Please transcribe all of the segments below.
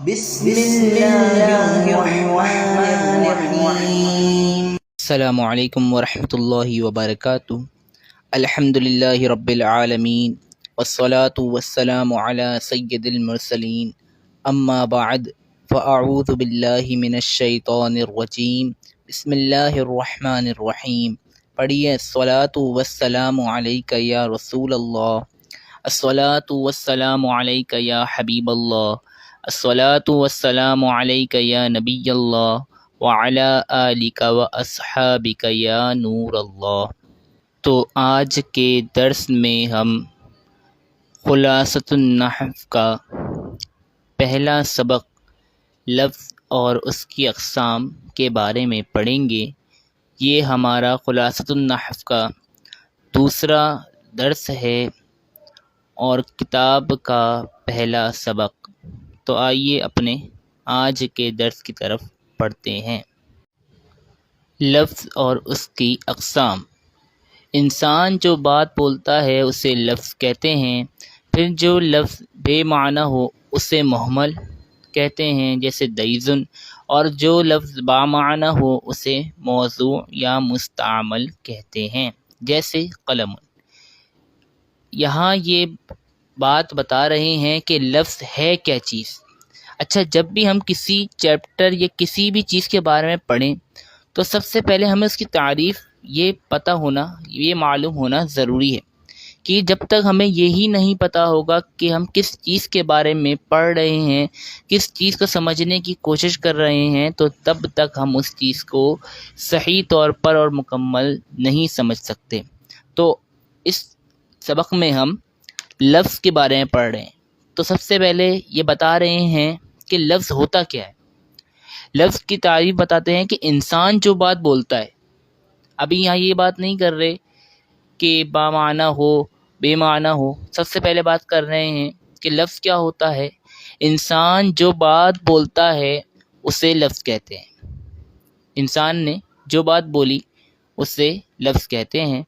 بسم اللہ الرحمن الرحیم۔ السلام علیکم ورحمۃ اللہ وبرکاتہ۔ الحمد للہ رب العالمین والصلاة والسلام علی سید المرسلین، اما بعد فاعوذ باللہ من الشیطان الرجیم، بسم اللہ الرحمن الرحیم۔ پڑھیے الصلاة والسلام علیک یا رسول اللہ، الصلاة والسلام علیک یا حبیب اللہ، الصلاة والسلام علیک یا نبی اللہ وعلی آلک و اصحابک یا نور اللہ۔ تو آج کے درس میں ہم خلاصۃ النحو کا پہلا سبق لفظ اور اس کی اقسام کے بارے میں پڑھیں گے۔ یہ ہمارا خلاصۃ النحو کا دوسرا درس ہے اور کتاب کا پہلا سبق۔ تو آئیے اپنے آج کے درس کی طرف پڑھتے ہیں۔ لفظ اور اس کی اقسام۔ انسان جو بات بولتا ہے اسے لفظ کہتے ہیں، پھر جو لفظ بے معنی ہو اسے مہمل کہتے ہیں جیسے دیزن، اور جو لفظ با معنی ہو اسے موضوع یا مستعمل کہتے ہیں جیسے قلم۔ یہاں یہ بات بتا رہے ہیں کہ لفظ ہے کیا چیز۔ اچھا، جب بھی ہم کسی چیپٹر یا کسی بھی چیز کے بارے میں پڑھیں تو سب سے پہلے ہمیں اس کی تعریف یہ پتہ ہونا، یہ معلوم ہونا ضروری ہے کہ جب تک ہمیں یہی نہیں پتہ ہوگا کہ ہم کس چیز کے بارے میں پڑھ رہے ہیں، کس چیز کو سمجھنے کی کوشش کر رہے ہیں، تو تب تک ہم اس چیز کو صحیح طور پر اور مکمل نہیں سمجھ سکتے۔ تو اس سبق میں ہم لفظ کے بارے میں پڑھ رہے ہیں، تو سب سے پہلے یہ بتا رہے ہیں کہ لفظ ہوتا کیا ہے۔ لفظ کی تعریف بتاتے ہیں کہ انسان جو بات بولتا ہے۔ ابھی یہاں یہ بات نہیں کر رہے کہ با معنی ہو بے معنی ہو، سب سے پہلے بات کر رہے ہیں کہ لفظ کیا ہوتا ہے۔ انسان جو بات بولتا ہے اسے لفظ کہتے ہیں۔ انسان نے جو بات بولی اسے لفظ کہتے ہیں۔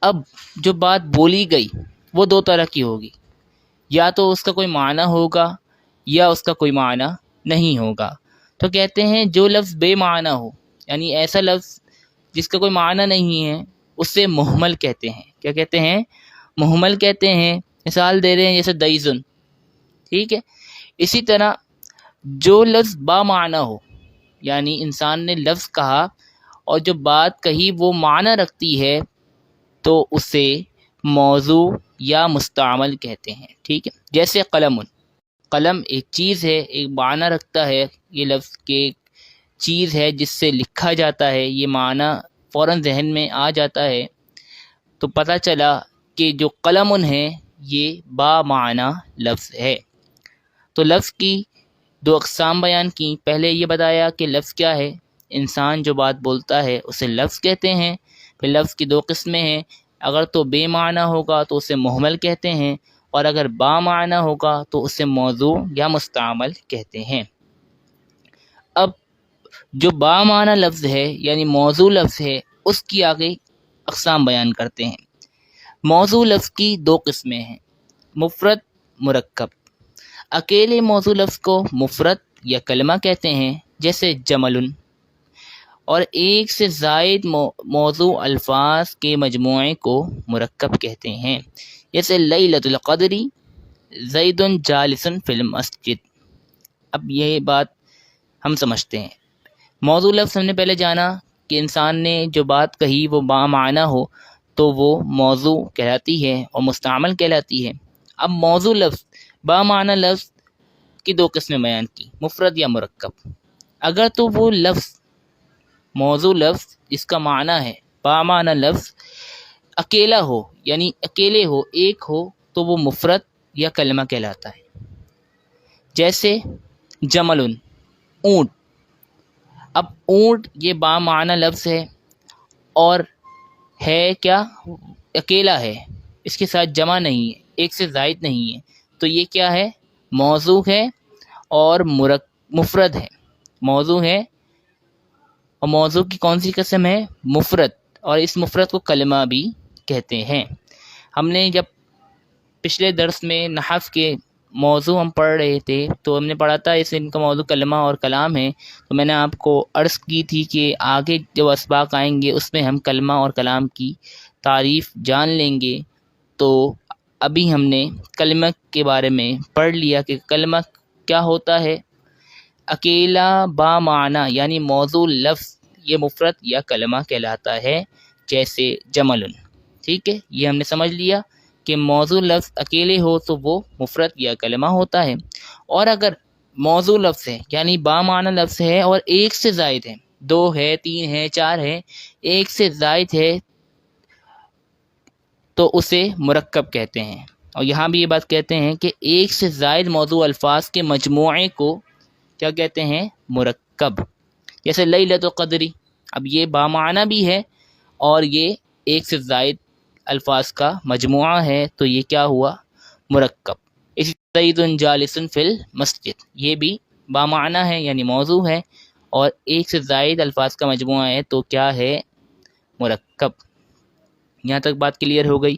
اب جو بات بولی گئی وہ دو طرح کی ہوگی، یا تو اس کا کوئی معنی ہوگا یا اس کا کوئی معنی نہیں ہوگا۔ تو کہتے ہیں جو لفظ بے معنی ہو، یعنی ایسا لفظ جس کا کوئی معنی نہیں ہے، اسے مہمل کہتے ہیں۔ کیا کہتے ہیں؟ مہمل کہتے ہیں۔ مثال دے رہے ہیں جیسے دیزن، ٹھیک ہے۔ اسی طرح جو لفظ با معنی ہو، یعنی انسان نے لفظ کہا اور جو بات کہی وہ معنی رکھتی ہے، تو اسے موضوع یا مستعمل کہتے ہیں، ٹھیک ہے۔ جیسے قلم۔ قلم ایک چیز ہے، ایک معنی رکھتا ہے، یہ لفظ کے چیز ہے جس سے لکھا جاتا ہے، یہ معنی فوراً ذہن میں آ جاتا ہے۔ تو پتہ چلا کہ جو قلم ہے یہ با معنی لفظ ہے۔ تو لفظ کی دو اقسام بیان کی۔ پہلے یہ بتایا کہ لفظ کیا ہے۔ انسان جو بات بولتا ہے اسے لفظ کہتے ہیں۔ پھر لفظ کی دو قسمیں ہیں، اگر تو بے معنی ہوگا تو اسے مہمل کہتے ہیں، اور اگر با معنی ہوگا تو اسے موضوع یا مستعمل کہتے ہیں۔ اب جو با معنی لفظ ہے یعنی موضوع لفظ ہے، اس کی آگے اقسام بیان کرتے ہیں۔ موضوع لفظ کی دو قسمیں ہیں، مفرد، مرکب۔ اکیلے موضوع لفظ کو مفرد یا کلمہ کہتے ہیں جیسے جمل، اور ایک سے زائد موضوع الفاظ کے مجموعے کو مرکب کہتے ہیں جیسے لیلۃ القدر زید جالس فی المسجد۔ اب یہ بات ہم سمجھتے ہیں۔ موضوع لفظ ہم نے پہلے جانا کہ انسان نے جو بات کہی وہ با معنی ہو تو وہ موضوع کہلاتی ہے اور مستعمل کہلاتی ہے۔ اب موضوع لفظ، با معنی لفظ کی دو قسمیں بیان کی، مفرد یا مرکب۔ اگر تو وہ لفظ موضوع لفظ جس کا معنی ہے با معنی لفظ اکیلا ہو، یعنی اکیلے ہو، ایک ہو، تو وہ مفرد یا کلمہ کہلاتا ہے۔ جیسے جمل، اونٹ۔ اب اونٹ یہ با معنی لفظ ہے اور ہے کیا؟ اکیلا ہے، اس کے ساتھ جمع نہیں ہے، ایک سے زائد نہیں ہے، تو یہ کیا ہے؟ موضوع ہے اور مفرد ہے۔ موضوع ہے، اور موضوع کی کون سی قسم ہے؟ مفرد، اور اس مفرد کو کلمہ بھی کہتے ہیں۔ ہم نے جب پچھلے درس میں نحو کے موضوع ہم پڑھ رہے تھے تو ہم نے پڑھا تھا اس ان کا موضوع کلمہ اور کلام ہے، تو میں نے آپ کو عرض کی تھی کہ آگے جو اسباق آئیں گے اس میں ہم کلمہ اور کلام کی تعریف جان لیں گے۔ تو ابھی ہم نے کلمہ کے بارے میں پڑھ لیا کہ کلمہ کیا ہوتا ہے، اکیلا با معنی یعنی موضوع لفظ یہ مفرد یا کلمہ کہلاتا ہے، جیسے جمل، ٹھیک ہے، یہ ہم نے سمجھ لیا کہ موضوع لفظ اکیلے ہو تو وہ مفرد یا کلمہ ہوتا ہے، اور اگر موضوع لفظ ہے یعنی با معنی لفظ ہے اور ایک سے زائد ہے، 2 ہے، 3 ہے، 4 ہے، ایک سے زائد ہے تو اسے مرکب کہتے ہیں۔ اور یہاں بھی یہ بات کہتے ہیں کہ ایک سے زائد موضوع الفاظ کے مجموعے کو کیا کہتے ہیں؟ مرکب۔ جیسے لیلۃ القدری، اب یہ با معنی بھی ہے اور یہ ایک سے زائد الفاظ کا مجموعہ ہے، تو یہ کیا ہوا؟ مرکب۔ اسی زید جالس فی المسجد، یہ بھی با معنی ہے یعنی موضوع ہے اور ایک سے زائد الفاظ کا مجموعہ ہے تو کیا ہے؟ مرکب۔ یہاں تک بات کلیئر ہو گئی۔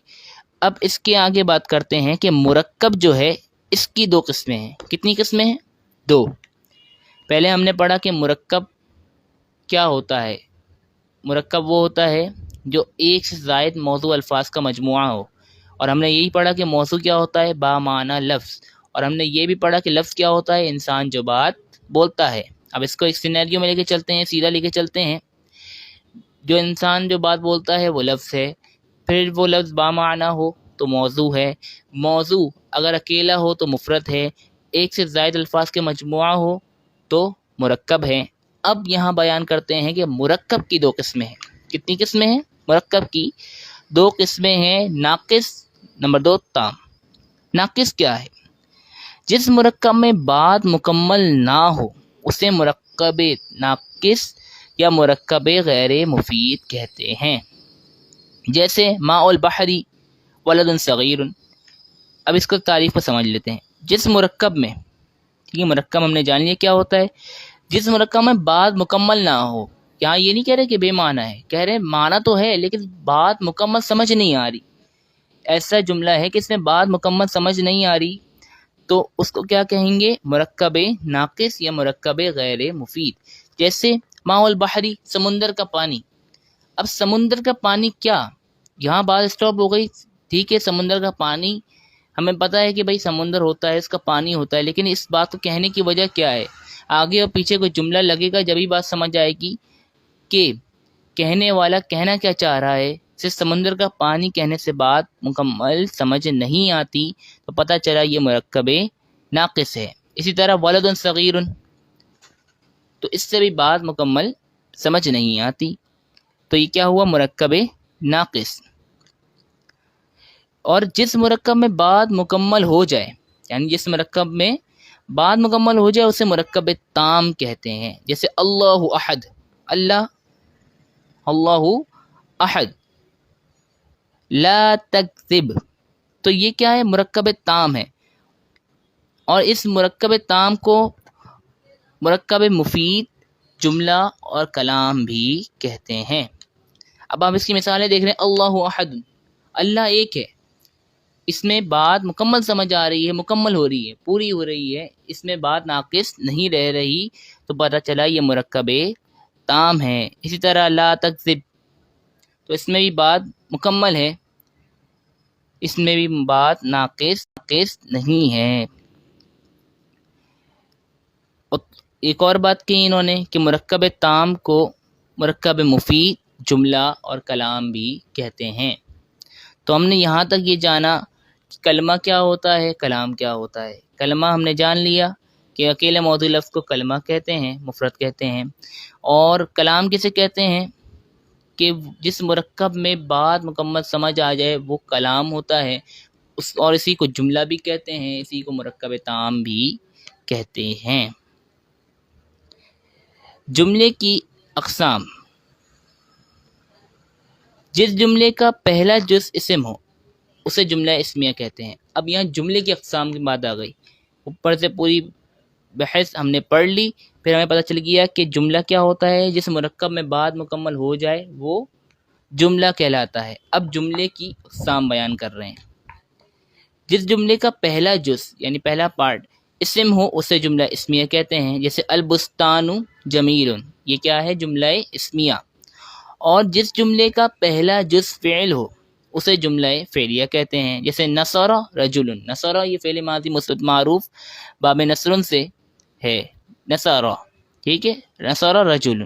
اب اس کے آگے بات کرتے ہیں کہ مرکب جو ہے اس کی 2 قسمیں ہیں۔ کتنی قسمیں ہیں؟ 2۔ پہلے ہم نے پڑھا کہ مرکب کیا ہوتا ہے۔ مرکب وہ ہوتا ہے جو ایک سے زائد موضوع الفاظ کا مجموعہ ہو، اور ہم نے یہی پڑھا کہ موضوع کیا ہوتا ہے؟ با معنی لفظ، اور ہم نے یہ بھی پڑھا کہ لفظ کیا ہوتا ہے؟ انسان جو بات بولتا ہے۔ اب اس کو ایک سینیریو میں لے کے چلتے ہیں، سیدھا لے کے چلتے ہیں۔ جو انسان جو بات بولتا ہے وہ لفظ ہے، پھر وہ لفظ با معنی ہو تو موضوع ہے، موضوع اگر اکیلا ہو تو مفرد ہے، ایک سے زائد الفاظ کے مجموعہ ہو تو مرکب ہے۔ اب یہاں بیان کرتے ہیں کہ مرکب کی 2 قسمیں ہیں۔ کتنی قسمیں ہیں؟ مرکب کی 2 قسمیں ہیں، ناقص، نمبر 2 تام۔ ناقص کیا ہے؟ جس مرکب میں بات مکمل نہ ہو اسے مرکب ناقص یا مرکب غیر مفید کہتے ہیں، جیسے ماء البحری ولد صغیر۔ اب اس کو تعریف کو سمجھ لیتے ہیں۔ جس مرکب میں، ٹھیک ہے، مرکب ہم نے جان لیا کیا ہوتا ہے، جس مرکب میں بات مکمل نہ ہو۔ یہاں یہ نہیں کہہ رہے کہ بے معنی ہے، کہہ رہے معنی تو ہے لیکن بات مکمل سمجھ نہیں آ رہی۔ ایسا جملہ ہے کہ اس میں بات مکمل سمجھ نہیں آ رہی تو اس کو کیا کہیں گے؟ مرکب ناقص یا مرکب غیر مفید۔ جیسے ماء البحری، سمندر کا پانی۔ اب سمندر کا پانی کیا؟ یہاں بات اسٹاپ ہو گئی، ٹھیک ہے، سمندر کا پانی ہمیں پتہ ہے کہ بھائی سمندر ہوتا ہے، اس کا پانی ہوتا ہے، لیکن اس بات کو کہنے کی وجہ کیا ہے؟ آگے اور پیچھے کوئی جملہ لگے گا جب ہی بات سمجھ آئے گی کہ کہنے والا کہنا کیا چاہ رہا ہے۔ صرف سمندر کا پانی کہنے سے بات مکمل سمجھ نہیں آتی تو پتہ چلا یہ مرکب ناقص ہے۔ اسی طرح ولد صغیر، تو اس سے بھی بات مکمل سمجھ نہیں آتی تو یہ کیا ہوا؟ مرکب ناقص۔ اور جس مرکب میں بات مکمل ہو جائے، یعنی جس مرکب میں بات مکمل ہو جائے اسے مرکب تام کہتے ہیں، جیسے اللہ احد، اللہ احد، لا تکذب، تو یہ کیا ہے؟ مرکب تام ہے، اور اس مرکب تام کو مرکب مفید جملہ اور کلام بھی کہتے ہیں۔ اب آپ اس کی مثالیں دیکھ رہے ہیں، اللہ احد، اللہ ایک ہے، اس میں بات مکمل سمجھ آ رہی ہے، مکمل ہو رہی ہے، پوری ہو رہی ہے، اس میں بات ناقص نہیں رہ رہی تو پتہ چلا یہ مرکب تام ہے۔ اسی طرح لا تکذب، تو اس میں بھی بات مکمل ہے، اس میں بھی بات ناقص نہیں ہے۔ ایک اور بات کی انہوں نے کہ مرکب تام کو مرکب مفید جملہ اور کلام بھی کہتے ہیں۔ تو ہم نے یہاں تک یہ جانا کہ کلمہ کیا ہوتا ہے، کلام کیا ہوتا ہے۔ کلمہ ہم نے جان لیا کہ اکیلے موضوع لفظ کو کلمہ کہتے ہیں، مفرد کہتے ہیں، اور کلام کسے کہتے ہیں کہ جس مرکب میں بات مکمل سمجھ آ جائے وہ کلام ہوتا ہے، اور اسی کو جملہ بھی کہتے ہیں، اسی کو مرکب تام بھی کہتے ہیں۔ جملے کی اقسام، جس جملے کا پہلا جز اسم ہو اسے جملہ اسمیہ کہتے ہیں۔ اب یہاں جملے کی اقسام کی بات آ گئی، اوپر سے پوری بحث ہم نے پڑھ لی، پھر ہمیں پتہ چل گیا کہ جملہ کیا ہوتا ہے، جس مرکب میں بات مکمل ہو جائے وہ جملہ کہلاتا ہے۔ اب جملے کی اقسام بیان کر رہے ہیں۔ جس جملے کا پہلا جز یعنی پہلا پارٹ اسم ہو اسے جملہ اسمیہ کہتے ہیں، جیسے البستان جمیل، یہ کیا ہے؟ جملہ اسمیہ۔ اور جس جملے کا پہلا جز فعل ہو اسے جملہ فعلیہ کہتے ہیں، جیسے نصر رجل، نصر یہ فعل ماضی مثبت معروف باب نصر سے ہے، نصر، ٹھیک ہے، نصر رجل،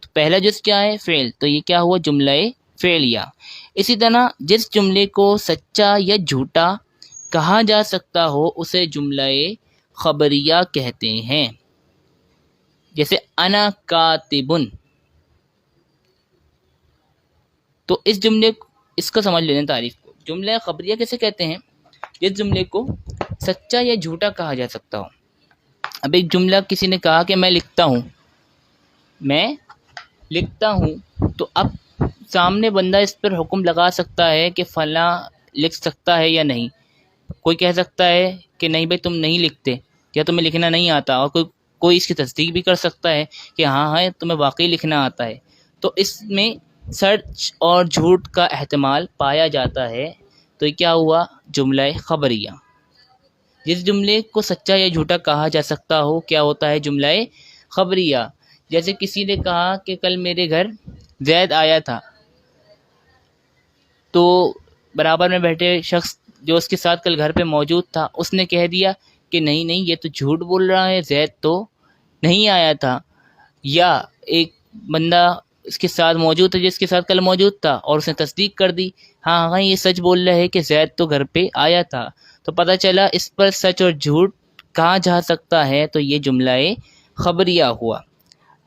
تو پہلا جز کیا ہے؟ فعل، تو یہ کیا ہوا؟ جملہ فعلیہ۔ اسی طرح جس جملے کو سچا یا جھوٹا کہا جا سکتا ہو اسے جملہ خبریہ کہتے ہیں، جیسے انا کاتبن، تو اس جملے اس کو سمجھ لینا تعریف کو۔ جملہ خبریہ کیسے کہتے ہیں؟ جس جملے کو سچا یا جھوٹا کہا جا سکتا ہو۔ اب ایک جملہ کسی نے کہا کہ میں لکھتا ہوں، میں لکھتا ہوں، تو اب سامنے بندہ اس پر حکم لگا سکتا ہے کہ فلاں لکھ سکتا ہے یا نہیں۔ کوئی کہہ سکتا ہے کہ نہیں بھائی تم نہیں لکھتے یا تمہیں لکھنا نہیں آتا، اور کوئی اس کی تصدیق بھی کر سکتا ہے کہ ہاں تمہیں واقعی لکھنا آتا ہے۔ تو اس میں سچ اور جھوٹ کا احتمال پایا جاتا ہے، تو یہ کیا ہوا؟ جملہ خبریہ۔ جس جملے کو سچا یا جھوٹا کہا جا سکتا ہو کیا ہوتا ہے؟ جملہ خبریہ۔ جیسے کسی نے کہا کہ کل میرے گھر زید آیا تھا، تو برابر میں بیٹھے شخص جو اس کے ساتھ کل گھر پہ موجود تھا اس نے کہہ دیا کہ نہیں نہیں یہ تو جھوٹ بول رہا ہے، زید تو نہیں آیا تھا۔ یا ایک بندہ اس کے ساتھ موجود تھا جس کے ساتھ کل موجود تھا، اور اس نے تصدیق کر دی ہاں یہ سچ بول رہا ہے کہ زید تو گھر پہ آیا تھا، تو پتہ چلا اس پر سچ اور جھوٹ کہا جا سکتا ہے، تو یہ جملہ خبریہ ہوا۔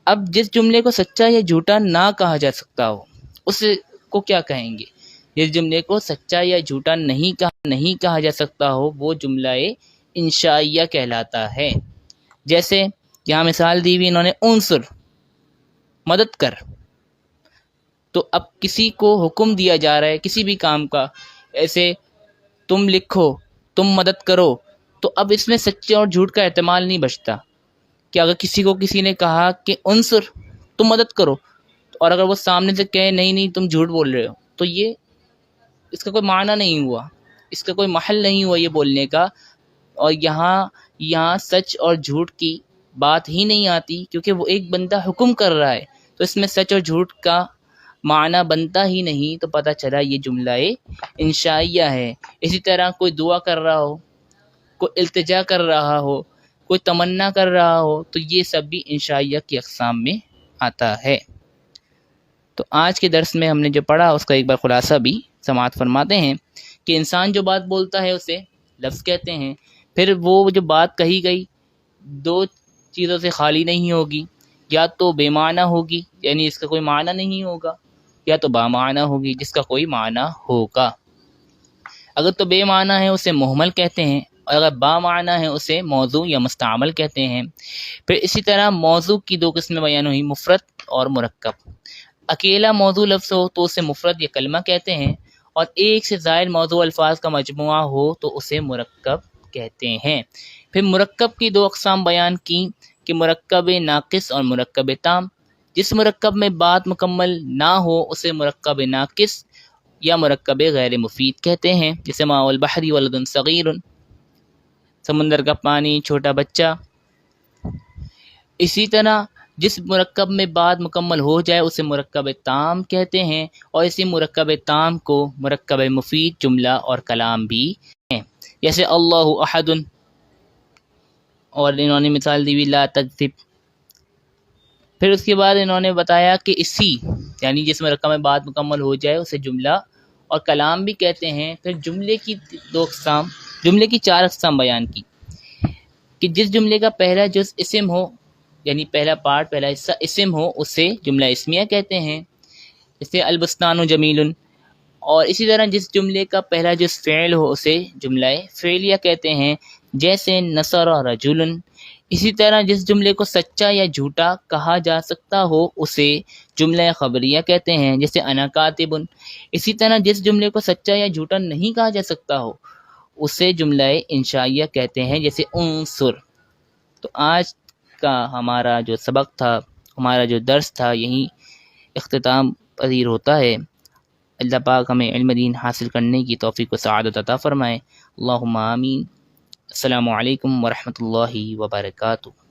اب جس جملے کو سچا یا جھوٹا نہ کہا جا سکتا ہو اس کو کیا کہیں گے؟ جس جملے کو سچا یا جھوٹا نہیں کہا جا سکتا ہو وہ جملہ انشائیہ کہلاتا ہے۔ جیسے یہاں مثال دی ہوئی انہوں نے انصر، مدد کر، تو اب کسی کو حکم دیا جا رہا ہے کسی بھی کام کا، ایسے تم لکھو، تم مدد کرو، تو اب اس میں سچے اور جھوٹ کا احتمال نہیں بچتا کہ اگر کسی نے کہا کہ انصر تم مدد کرو، اور اگر وہ سامنے سے کہے نہیں نہیں تم جھوٹ بول رہے ہو، تو یہ اس کا کوئی معنی نہیں ہوا، اس کا کوئی محل نہیں ہوا یہ بولنے کا، اور یہاں سچ اور جھوٹ کی بات ہی نہیں آتی، کیونکہ وہ ایک بندہ حکم کر رہا ہے، تو اس میں سچ اور جھوٹ کا معنی بنتا ہی نہیں، تو پتہ چلا یہ جملہ انشائیہ ہے۔ اسی طرح کوئی دعا کر رہا ہو، کوئی التجا کر رہا ہو، کوئی تمنا کر رہا ہو، تو یہ سب بھی انشائیہ کی اقسام میں آتا ہے۔ تو آج کے درس میں ہم نے جو پڑھا اس کا ایک بار خلاصہ بھی سماعت فرماتے ہیں کہ انسان جو بات بولتا ہے اسے لفظ کہتے ہیں، پھر وہ جو بات کہی گئی دو چیزوں سے خالی نہیں ہوگی، یا تو بے معنی ہوگی یعنی اس کا کوئی معنی نہیں ہوگا، یا تو با معنی ہوگی جس کا کوئی معنی ہوگا۔ اگر تو بے معنی ہے اسے محمل کہتے ہیں، اور اگر با معنی ہے اسے موضوع یا مستعمل کہتے ہیں۔ پھر اسی طرح موضوع کی دو قسمیں بیان ہوئی، مفرد اور مرکب۔ اکیلا موضوع لفظ ہو تو اسے مفرد یا کلمہ کہتے ہیں، اور ایک سے زائد موضوع الفاظ کا مجموعہ ہو تو اسے مرکب کہتے ہیں۔ پھر مرکب کی دو اقسام بیان کی کہ مرکب ناقص اور مرکب تام۔ جس مرکب میں بات مکمل نہ ہو اسے مرکب ناقص یا مرکب غیر مفید کہتے ہیں، جیسے ماء البحر ولد صغیر، سمندر کا پانی چھوٹا بچہ۔ اسی طرح جس مرکب میں بات مکمل ہو جائے اسے مرکب تام کہتے ہیں، اور اسی مرکب تام کو مرکب مفید جملہ اور کلام بھی ہیں، جیسے اللہ احد، اور انہوں نے مثال دی ہوئی لا تکذب۔ پھر اس کے بعد انہوں نے بتایا کہ اسی یعنی جس مرکب میں بات مکمل ہو جائے اسے جملہ اور کلام بھی کہتے ہیں۔ پھر جملے کی چار اقسام بیان کی کہ جس جملے کا پہلا جز اسم ہو یعنی پہلا پارٹ پہلا حصہ اسم ہو اسے جملہ اسمیہ کہتے ہیں، جیسے البستان جمیل، اور اسی طرح جس جملے کا پہلا جز فعل ہو اسے جملہ فعلیہ کہتے ہیں، جیسے نصر رجل۔ اسی طرح جس جملے کو سچا یا جھوٹا کہا جا سکتا ہو اسے جملہ خبریہ کہتے ہیں، جیسے انا کاتب۔ اسی طرح جس جملے کو سچا یا جھوٹا نہیں کہا جا سکتا ہو اسے جملہ انشائیہ کہتے ہیں، جیسے انصر۔ تو آج کا ہمارا جو سبق تھا، ہمارا جو درس تھا، یہیں اختتام پذیر ہوتا ہے۔ اللہ پاک ہمیں علم دین حاصل کرنے کی توفیق و سعادت عطا فرمائے۔ اللہم آمین۔ السلام علیکم ورحمۃ اللہ وبرکاتہ۔